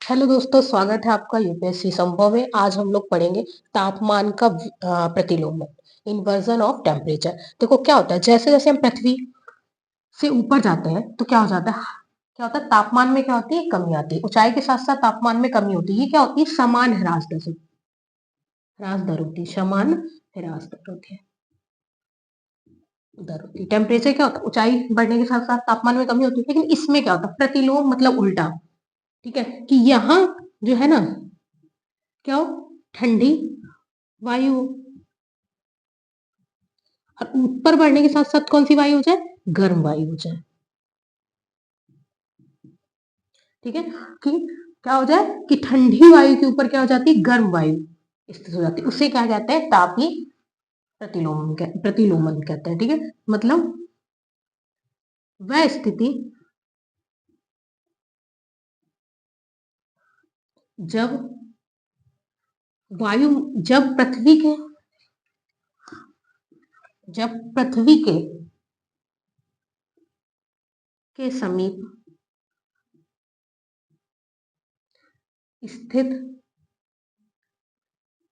Hello दोस्तों, स्वागत है आपका यूपीएससी संभव में। आज हम लोग पढ़ेंगे तापमान का प्रतिलोमन, इन्वर्जन ऑफ टेम्परेचर। देखो क्या होता है, जैसे जैसे हम पृथ्वी से ऊपर जाते हैं तो क्या हो जाता है, तापमान में क्या होती है, कमी आती है। ऊंचाई के साथ साथ तापमान में कमी होती है। ये क्या होती है, समान ह्रास दर होती है, समान ह्रास दर होती है, टेम्परेचर क्या होता है, ऊंचाई बढ़ने के साथ साथ तापमान में कमी होती है। लेकिन इसमें क्या होता है, प्रतिलोम मतलब उल्टा। ठीक है, कि यहाँ जो है ना, क्या हो, ठंडी वायु, और ऊपर बढ़ने के साथ साथ कौन सी वायु हो जाए, गर्म वायु हो जाए। ठीक है, कि क्या हो जाए कि ठंडी वायु के ऊपर क्या हो जाती है, गर्म वायु स्थित हो जाती है। उसे क्या कहते हैं, तापीय प्रतिलोमन कहते हैं। ठीक है, मतलब वह स्थिति जब वायु जब पृथ्वी के समीप स्थित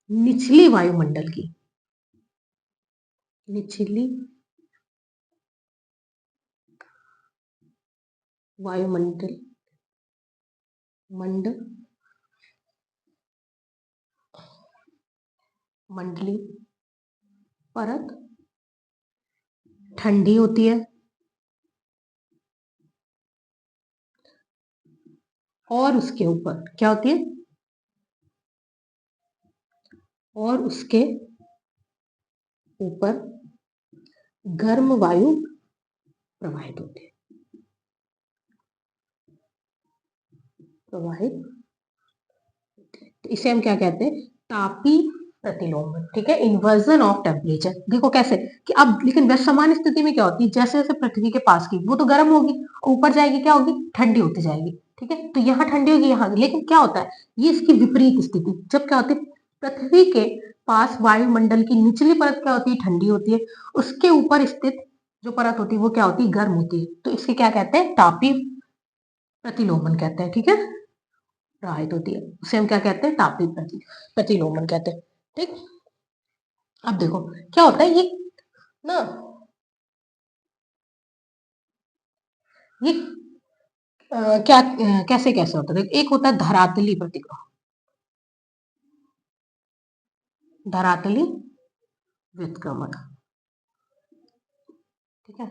निचली वायुमंडल की निचली वायुमंडल मंड मंडली परत ठंडी होती है, और उसके ऊपर क्या होती है, और उसके ऊपर गर्म वायु प्रवाहित होती है, प्रवाहित। तो इसे हम क्या कहते हैं, तापी प्रतिलोमन। ठीक है, इन्वर्जन ऑफ टेम्परेचर। देखो कैसे कि अब, लेकिन वह समान स्थिति में क्या होती है, जैसे जैसे पृथ्वी के पास की वो तो गर्म होगी, ऊपर जाएगी क्या होगी, ठंडी होती जाएगी। ठीक है, तो यहाँ ठंडी होगी, यहाँ, लेकिन क्या होता है, ये इसकी विपरीत स्थिति जब क्या होती है, पृथ्वी के पास वायुमंडल की निचली परत क्या होती है, ठंडी होती है। उसके ऊपर स्थित जो परत होती है वो क्या होती है, गर्म होती है। तो इसके क्या कहते हैं, तापी प्रतिलोमन कहते हैं। ठीक है, प्रवाहित होती है, उसे हम क्या कहते हैं, तापी प्रतिलोमन कहते हैं। ठीक, अब देखो क्या होता है, ये ना, ये क्या कैसे कैसे होता है, देखो एक होता है धरातली प्रतिक्रिया, धरातली व्युत्क्रमण। ठीक है,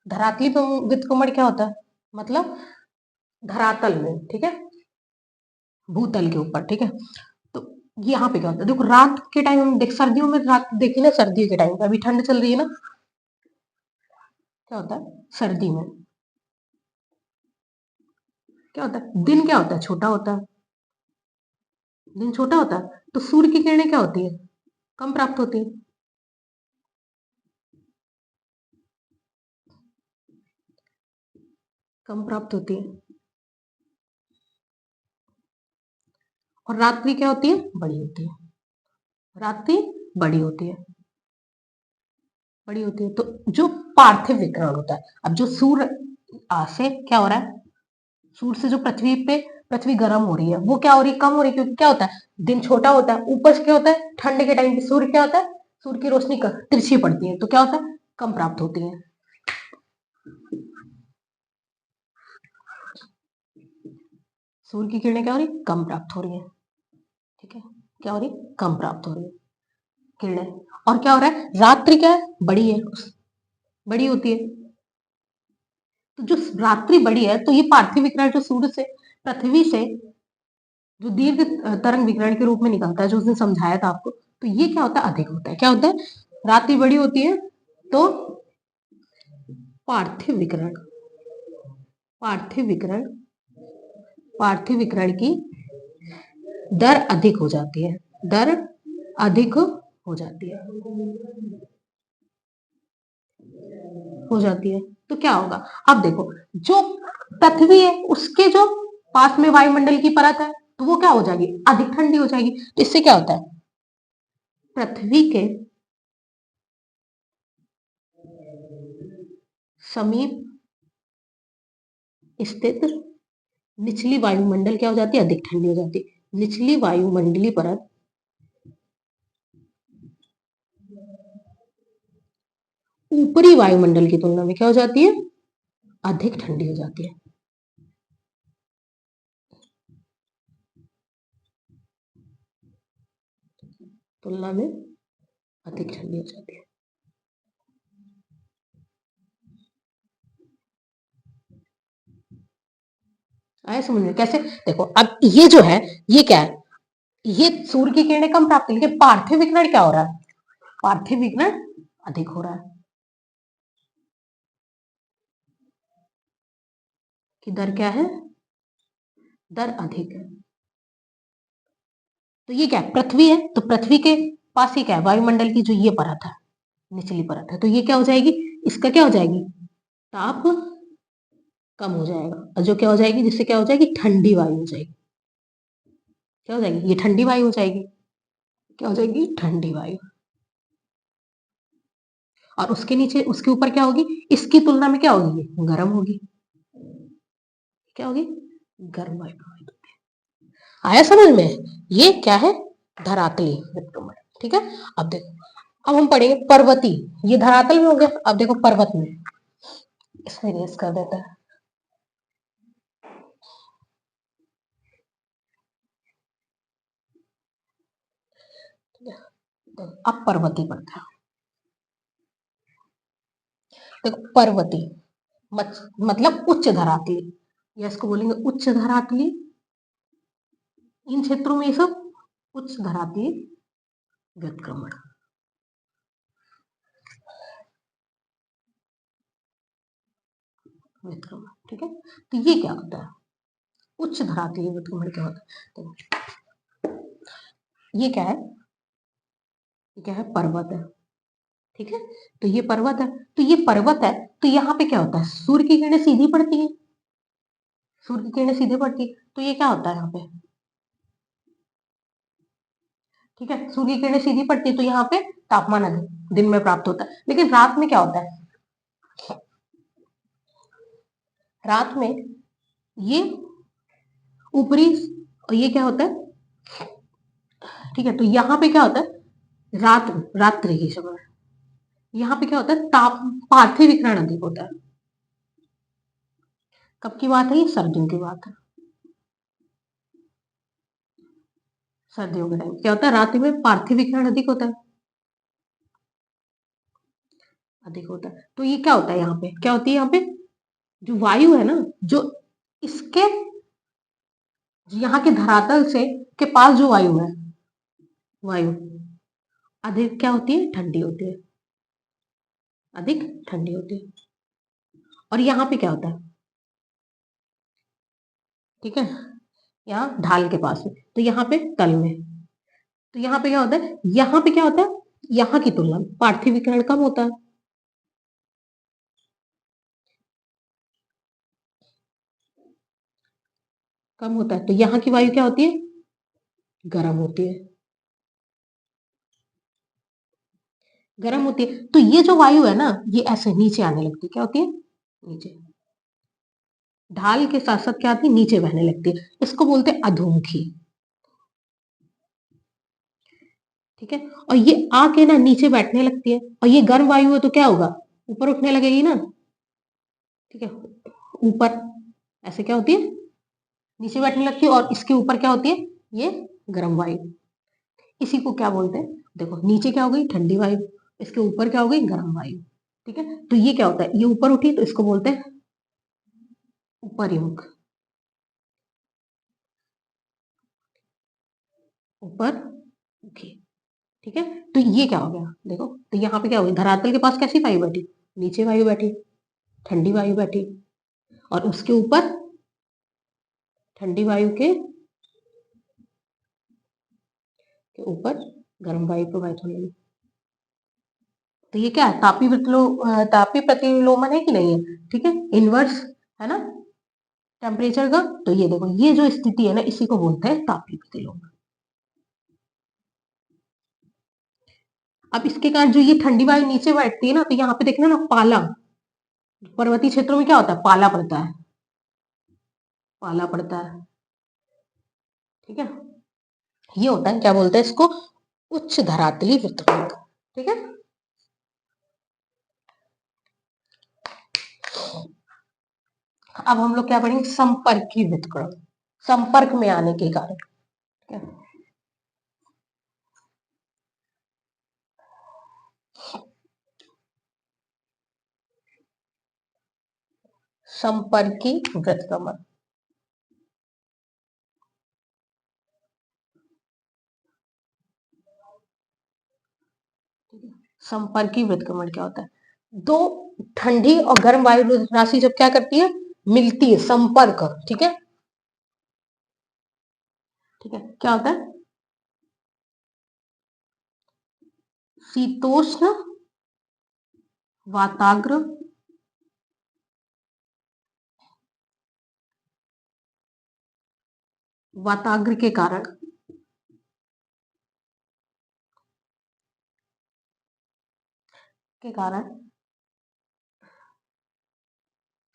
धरातली व्युत्क्रमण क्या होता है, मतलब धरातल में, ठीक है, भूतल के ऊपर। ठीक है, तो यहाँ पे क्या होता है, देखो रात के टाइम हम देख, सर्दियों में रात देखी ना, सर्दियों के टाइम पे अभी ठंड चल रही है ना, क्या होता है सर्दी में, क्या होता है, दिन क्या होता है, छोटा होता है, दिन छोटा होता है, तो सूर्य की किरणें क्या होती है, कम प्राप्त होती है। कम प्राप्त होती है, और रात्रि क्या होती है, बड़ी होती है, रात्रि बड़ी होती है, बड़ी होती है। तो जो पार्थिव विकिरण होता है, अब जो सूर्य से क्या हो रहा है, सूर्य से जो पृथ्वी गर्म हो रही है, वो क्या हो रही है, कम हो रही है, क्योंकि क्या होता है, दिन छोटा होता है, ऊपर से क्या होता है, ठंड के टाइम पे सूर्य क्या होता है, सूर्य की रोशनी तिरछी पड़ती है, तो क्या होता है, कम प्राप्त होती है। सूर्य की किरणें क्या हो रही है, कम प्राप्त हो रही है। ठीक है, क्या हो रही है, कम प्राप्त हो रही है किरणें। और क्या हो रहा है, रात्रि क्या है, बड़ी है, बड़ी होती है। तो जो रात्रि बड़ी है, तो ये पार्थिव विकिरण जो सूर्य से, पृथ्वी से जो दीर्घ तरंग विकिरण के रूप में निकलता है, जो उसने समझाया था आपको, तो ये क्या होता है, अधिक होता है। क्या होता है, रात्रि बड़ी होती है तो पार्थिव विकिरण, पार्थिव विकिरण पार्थिव विकिरण की दर अधिक हो जाती है, दर अधिक हो जाती है, हो जाती है। तो क्या होगा, अब देखो, जो पृथ्वी है उसके जो पास में वायुमंडल की परत है, तो वो क्या हो जाएगी, अधिक ठंडी हो जाएगी। तो इससे क्या होता है, पृथ्वी के समीप स्थित निचली वायुमंडल क्या हो जाती है, अधिक ठंडी हो जाती है। निचली वायुमंडलीय परत ऊपरी वायुमंडल की तुलना में क्या हो जाती है, अधिक ठंडी हो जाती है। तुलना में अधिक ठंडी हो जाती है। आया समझ में कैसे? देखो अब ये जो है ये क्या है, ये सूर्य की किरणें कम प्राप्त, लेकिन पार्थिव विकिरण क्या हो रहा है, पार्थिव विकिरण अधिक हो रहा है, कि दर क्या है, दर अधिक है। तो ये क्या है, पृथ्वी है, तो पृथ्वी के पास ही क्या है, वायुमंडल की जो ये परत है, निचली परत है, तो ये क्या हो जाएगी, इसका क्या हो जाएगी, ताप कम हो जाएगा, और जो क्या हो जाएगी, जिससे क्या हो जाएगी, ठंडी वायु हो जाएगी। क्या हो जाएगी, ये ठंडी वायु हो जाएगी। क्या हो जाएगी, ठंडी वायु। और उसके नीचे, उसके ऊपर क्या होगी, इसकी तुलना में क्या होगी, ये गर्म होगी। क्या होगी, गर्म वायु। आया समझ में? ये क्या है, धरातली विक्रमण। ठीक है, अब देखो, अब हम पढ़ेंगे पर्वती। ये धरातल में हो गया, अब देखो पर्वत में, इसमें रेस कर देता है। अब पर्वती पढ़ते हैं। देखो पर्वती मतलब उच्च धरातली, या इसको बोलेंगे उच्च धरातली। इन क्षेत्रों में ये सब उच्च धरातली व्युत्क्रमण। व्युत्क्रमण, ठीक है, तो ये क्या होता है, उच्च धरातली व्युत्क्रमण क्या होता है, तो ये क्या है, ये क्या है, पर्वत है। ठीक है, तो ये पर्वत है, तो ये पर्वत है, तो यहाँ पे क्या होता है, सूर्य की किरणें सीधी पड़ती है, सूर्य की किरणें सीधे पड़ती है, तो ये क्या होता है यहाँ पे, ठीक है, सूर्य की किरणें सीधी पड़ती है, तो यहाँ पे तापमान अधिक दिन में प्राप्त होता है। लेकिन रात में क्या होता है, रात में ये ऊपरी, और ये क्या होता है, ठीक है, तो यहाँ पे क्या होता है, रात्रि के समय यहाँ पे क्या होता है, पार्थिव विकिरण अधिक होता है। कब की बात है, ये सर्दियों की बात है। सर्दियों के टाइम क्या होता है, रात्रि में पार्थिव विकिरण अधिक होता है, अधिक होता है। तो ये क्या होता है, यहाँ पे क्या होती है, यहाँ पे जो वायु है ना, जो इसके यहाँ के धरातल से के पास जो वायु है, वायु अधिक क्या होती है, ठंडी होती है, अधिक ठंडी होती है। और यहाँ पे क्या होता है, ठीक है, यहाँ ढाल के पास में, तो यहाँ पे तल में, तो यहाँ पे क्या होता है, यहाँ पे क्या होता है, यहाँ की तुलना में पार्थिव विकिरण कम होता है। कम होता है, तो यहाँ की वायु क्या होती है, गर्म होती है, गर्म होती है। तो ये जो वायु है ना, ये ऐसे नीचे आने लगती है, क्या होती है, नीचे, ढाल के साथ साथ क्या आती है, नीचे बहने लगती है, इसको बोलते हैं अधोमुखी। ठीक है, और ये आके ना नीचे बैठने लगती है, और ये गर्म वायु है तो क्या होगा, ऊपर उठने लगेगी ना। ठीक है, ऊपर ऐसे क्या होती है, नीचे बैठने लगती है, और इसके ऊपर क्या होती है, ये गर्म वायु। इसी को क्या बोलते हैं, देखो नीचे क्या हो गई, ठंडी वायु, इसके ऊपर क्या हो गई, गर्म वायु। ठीक है, तो ये क्या होता है, ये ऊपर उठी तो इसको बोलते हैं ऊपरयुमुख, ऊपर मुखी। ठीक है, तो ये क्या हो गया, देखो, तो यहाँ पे क्या हो गया, धरातल के पास कैसी वायु बैठी, नीचे वायु बैठी, ठंडी वायु बैठी, और उसके ऊपर ठंडी वायु के ऊपर गर्म वायु प्रवाहित होने लगी। तो ये क्या है, तापी प्रतिलोमन है कि नहीं है, ठीक है, इनवर्स है ना टेम्परेचर का। तो ये देखो, ये जो स्थिति है ना, इसी को बोलते हैं तापी प्रतिलोमन। अब इसके कारण जो ये ठंडी वायु नीचे बैठती है ना, तो यहाँ पे देखना ना, पाला, पर्वतीय क्षेत्रों में क्या होता है, पाला पड़ता है, पाला पड़ता है, ठीक है। ये होता है, क्या बोलते हैं इसको, उच्च धरातली वृत्तखंड, ठीक है। अब हम लोग क्या पढ़ेंगे, संपर्की वृत्तखंड, संपर्क में आने के कारण, ठीक है। संपर्की वृत्तकमल, संपर्की वृत्तकमल क्या होता है, दो ठंडी और गर्म वायु राशि जब क्या करती है, मिलती है, संपर्क, ठीक है, ठीक है। क्या होता है, शीतोष्ण वाताग्र वाताग्र के कारण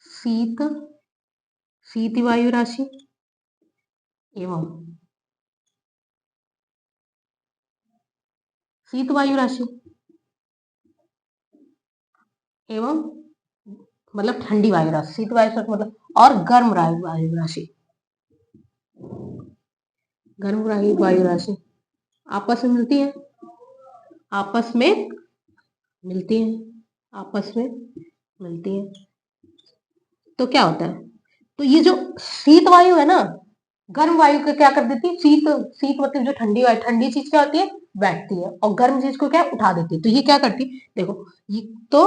शीत शीत वायु राशि एवं शीत वायु राशि एवं मतलब ठंडी वायु राशि, शीत वायु राशि मतलब, और गर्म वायु राशि, गर्म वायु राशि आपस में मिलती है, आपस में मिलती है, आपस में मिलती है। तो क्या होता है, तो ये जो शीत वायु है ना, गर्म वायु को क्या कर देती है, शीत शीत मतलब जो ठंडी वायु, ठंडी चीज क्या होती है, बैठती है, और गर्म चीज को क्या उठा देती है। तो ये क्या करती है, देखो, ये तो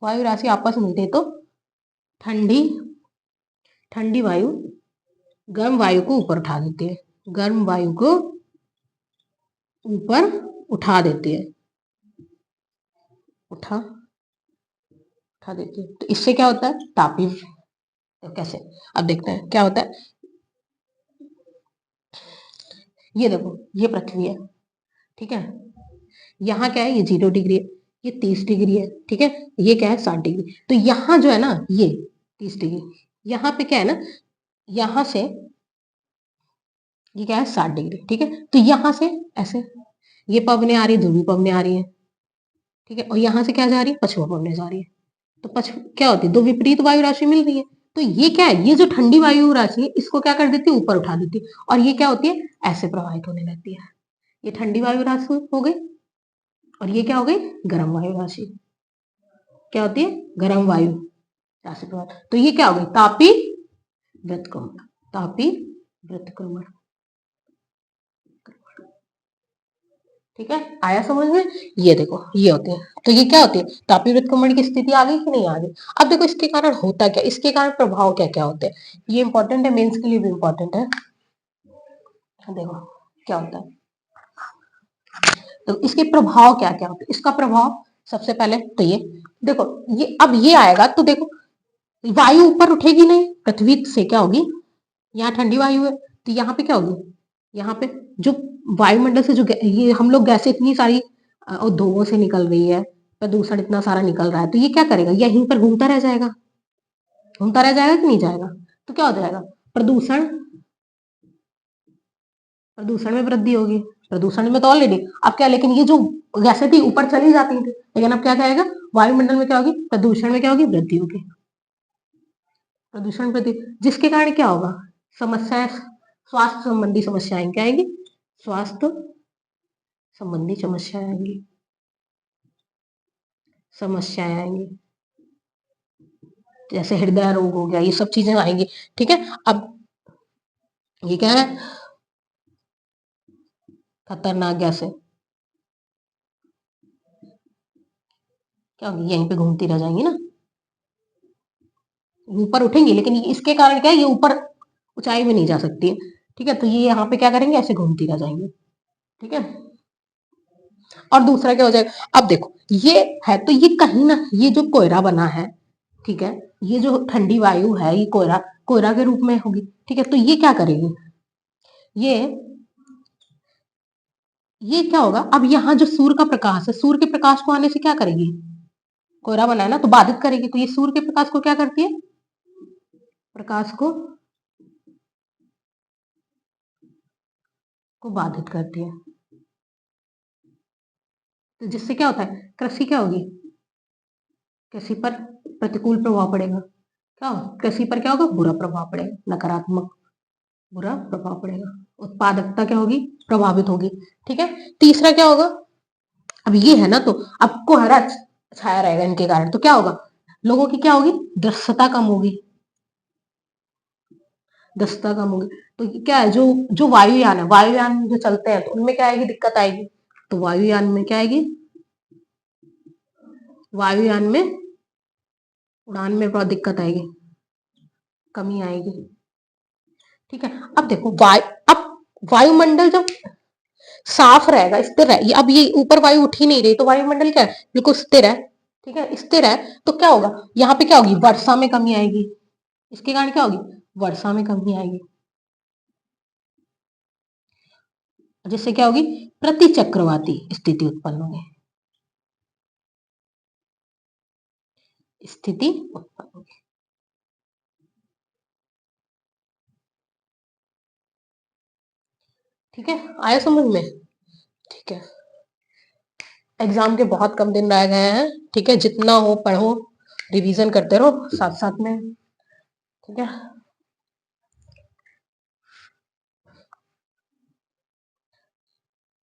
वायु राशि आपस में मिलती है, तो ठंडी ठंडी वायु गर्म वायु को ऊपर उठा देती है, गर्म वायु को ऊपर उठा देती है, उठा उठा देती है। तो इससे क्या होता है, तापीय, तो कैसे, अब देखते हैं क्या होता है। ये देखो, ये पृथ्वी है, ठीक है, यहाँ क्या है, ये 0 डिग्री है, ये 30 डिग्री है, ठीक है, ये क्या है, 60 डिग्री। तो यहाँ जो है ना, ये 30 डिग्री, यहाँ पे क्या है ना, यहाँ से ये क्या है, 60 डिग्री, ठीक है। तो यहाँ से ऐसे ये पवने आ रही है, ध्रुवीय पवने आ रही है, ठीक है, और यहाँ से क्या जा रही है, पछुआ पवने जा रही है। तो क्या होती है, दो विपरीत वायु राशि मिल रही है। तो ये क्या है, ये जो ठंडी वायु राशि है, इसको क्या कर देती है, ऊपर उठा देती है, और ये क्या होती है, ऐसे प्रवाहित होने लगती है। ये ठंडी वायु राशि हो गई, और ये क्या हो गई, गर्म वायु राशि, क्या होती है, गर्म वायु राशि प्रवाह। तो ये क्या हो गई, तापी व्रतक्रमण, तापी व्रतक्रमण, ठीक है, आया समझ में। ये देखो, ये होते हैं, तो ये क्या होती है, तापी व्रतक्रमण की स्थिति आ गई कि नहीं आ गई। अब देखो इसके कारण होता क्या, इसके कारण प्रभाव क्या क्या होते हैं, ये इंपॉर्टेंट है, मेंस के लिए भी इंपॉर्टेंट है। देखो क्या होता है, तो इसके प्रभाव क्या क्या होते हैं, इसका प्रभाव सबसे पहले तो ये देखो, ये अब ये आएगा, तो देखो वायु ऊपर उठेगी नहीं, पृथ्वी से क्या होगी, यहाँ ठंडी वायु है, तो यहाँ पे क्या होगी, यहाँ पे जो वायुमंडल से जो ये हम लोग गैसें इतनी सारी उद्योगों से निकल रही है, प्रदूषण इतना सारा निकल रहा है, तो ये क्या करेगा, यहीं पर घूमता रह जाएगा, घूमता रह जाएगा कि नहीं जाएगा। तो क्या हो जाएगा, प्रदूषण प्रदूषण में वृद्धि होगी, प्रदूषण में तो ऑलरेडी, अब क्या, लेकिन ये जो गैसें थी ऊपर चली जाती थी, लेकिन अब क्या कहेगा, वायुमंडल में क्या होगी, प्रदूषण में क्या होगी, वृद्धि होगी, प्रदूषण वृद्धि, जिसके कारण क्या होगा, समस्याएं, स्वास्थ्य संबंधी समस्याएं क्या आएंगी, स्वास्थ्य संबंधी समस्याएं आएंगी, जैसे हृदय रोग हो गया, ये सब चीजें आएंगी, ठीक है। अब ये क्या है, खतरनाक गैस है, क्या होगी, यहीं पे घूमती रह जाएंगी ना, ऊपर उठेंगी, लेकिन इसके कारण क्या है, ये ऊपर ऊंचाई में नहीं जा सकती है, ठीक है, तो ये यहाँ पे क्या करेंगे, ऐसे घूमती रह जाएंगे, ठीक है। और दूसरा क्या हो जाएगा, अब देखो ये है, तो ये कहीं ना, ये जो कोयरा बना है, ठीक है, ये जो ठंडी वायु है, ये कोयरा कोयरा के रूप में होगी, ठीक है, तो ये क्या करेगी, ये ये क्या होगा, अब यहाँ जो सूर्य का प्रकाश है, सूर्य के प्रकाश को आने से क्या करेगी, कोयरा बना है ना, तो बाधित करेगी, तो ये सूर्य के प्रकाश को क्या करती है, प्रकाश को को बाधित करती है। तो जिससे क्या होता है, कृषि क्या होगी, कृषि पर प्रतिकूल प्रभाव पड़ेगा। क्या कृषि पर क्या होगा, बुरा प्रभाव पड़ेगा, नकारात्मक बुरा प्रभाव पड़ेगा। उत्पादकता क्या होगी, प्रभावित होगी। ठीक है, तीसरा क्या होगा, अब ये है ना, तो अब कोहरा छाया रहेगा इनके कारण, तो क्या होगा, लोगों की क्या होगी, दृश्यता कम होगी, दृश्यता कम होगी। तो क्या है, जो जो वायुयान है, वायुयान जो चलते हैं, तो उनमें क्या आएगी, दिक्कत आएगी। तो वायुयान में क्या आएगी, वायुयान में उड़ान में बहुत दिक्कत आएगी, कमी आएगी। ठीक है, अब देखो अब वायुमंडल जब साफ रहेगा, स्थिर है, अब ये ऊपर वायु उठ ही नहीं रही, तो वायुमंडल क्या है, बिल्कुल स्थिर है। ठीक है, स्थिर है, तो क्या होगा, यहाँ पे क्या होगी, वर्षा में कमी आएगी। इसके कारण क्या होगी, वर्षा में कमी आएगी, जिससे क्या होगी, प्रति चक्रवाती स्थिति उत्पन्न होगी, स्थिति उत्पन्न होगी। ठीक है, आया समझ में। ठीक है, एग्जाम के बहुत कम दिन रह गए हैं। ठीक है, जितना हो पढ़ो, रिवीजन करते रहो साथ साथ में। ठीक है।